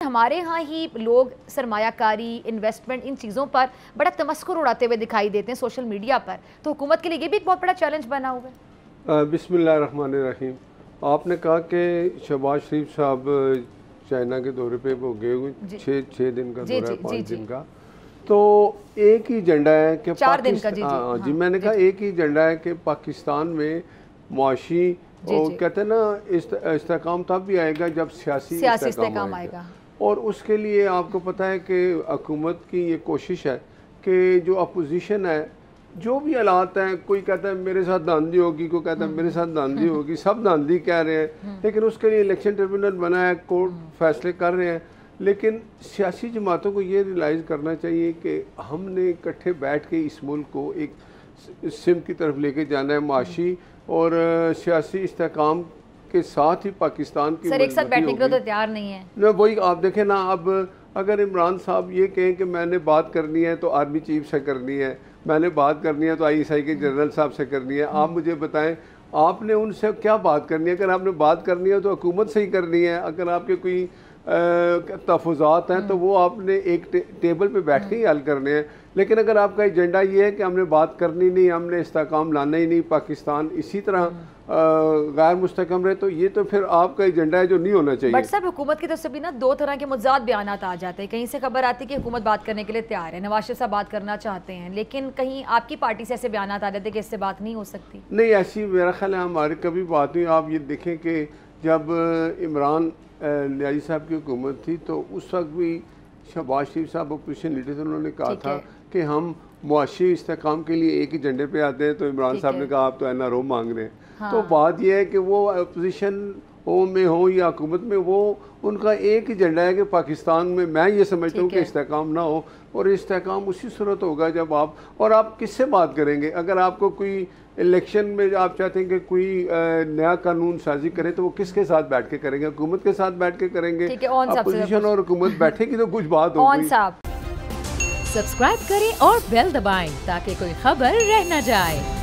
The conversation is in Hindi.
हमारे यहाँ ही लोग सरमायाकारी, इन्वेस्टमेंट, इन चीज़ों पर बड़ा तमस्कुर उड़ाते हुए दिखाई देते हैं सोशल मीडिया पर, तो हुकूमत के लिए ये भी एक बहुत बड़ा चैलेंज बना हुआ है। बिस्मिल्लाहिर्रहमानिर्रहीम। आपने कहा कि शहबाज शरीफ साहब चाइना के दौरे पे वो गए हुए, छः दिन का दौरा है, 5 दिन का, तो एक ही एजेंडा है कि 4 दिन का। जी मैंने कहा एक ही एजेंडा है कि पाकिस्तान में मुआशी और कहते हैं ना इस्तेहकाम तब भी आएगा जब सियासी इस्तेहकाम आएगा। और उसके लिए आपको पता है कि हुकूमत की ये कोशिश है कि जो अपोजिशन है, जो भी हालात हैं, कोई कहता है मेरे साथ धांधली होगी, कोई कहता है मेरे साथ धांधली होगी, सब धांधली कह रहे हैं, लेकिन उसके लिए इलेक्शन ट्रिब्यूनल बना है, कोर्ट फैसले कर रहे हैं। लेकिन सियासी जमातों को ये रियलाइज़ करना चाहिए कि हमने इकट्ठे बैठ के इस मुल्क को एक सिम की तरफ लेके जाना है, माशी और सियासी इस्तेहकाम के साथ ही पाकिस्तान की एक साथ बैठने के लिए तो तैयार नहीं है ना। वही आप देखें ना, अब अगर इमरान साहब ये कहें कि मैंने बात करनी है तो आर्मी चीफ से करनी है, मैंने बात करनी है तो ISI के जनरल साहब से करनी है, आप मुझे बताएं आपने उनसे क्या बात करनी है? अगर आपने बात करनी है तो हुकूमत से ही करनी है। अगर आपके कोई तहफ़्फ़ुज़ात हैं तो वो आपने एक टेबल पे बैठ के ही हल करने हैं। लेकिन अगर आपका एजेंडा ये है कि हमने बात करनी नहीं, हमने इस्तेहकाम लाना ही नहीं, पाकिस्तान इसी तरह गैर मुस्तहकम रहे, तो ये तो फिर आपका एजेंडा है जो नहीं होना चाहिए। बट साहब हुकूमत की तरफ से भी ना 2 तरह के मुज़ाद बयानात आ जाते हैं। कहीं से खबर आती है कि हुकूमत बात करने के लिए तैयार है, नवाज शरीफ साहब बात करना चाहते हैं, लेकिन कहीं आपकी पार्टी से ऐसे बयानात आ जाते हैं कि इससे बात नहीं हो सकती। नहीं, ऐसी मेरा ख्याल है हमारी कभी बात नहीं। आप ये देखें कि जब इमरान लियाजी साहब की हुकूमत थी तो उस वक्त भी शहबाज शरीफ साहब अपोजिशन लीडर थे, उन्होंने कहा था कि हम मुआशी इस्तेहकाम के लिए एक ही झंडे पे आते हैं, तो इमरान साहब ने कहा आप तो NRO मांग रहे हैं। हाँ। तो बात यह है कि वो अपोजिशन में हो या हुकूमत में, वो उनका एक ही एजेंडा है कि पाकिस्तान में मैं ये समझता हूँ कि इस्तेहकाम ना हो, और इस्तेहकाम उसी सूरत होगा जब आप किससे बात करेंगे? अगर आपको कोई इलेक्शन में आप चाहते हैं कि कोई नया कानून साजी करे तो वो किसके साथ बैठ के करेंगे? हुकूमत के साथ बैठ के करेंगे। अपोजिशन और हुकूमत बैठेगी तो कुछ बात होगी। सब्सक्राइब करें और बेल दबाएं ताकि कोई खबर रह न जाए।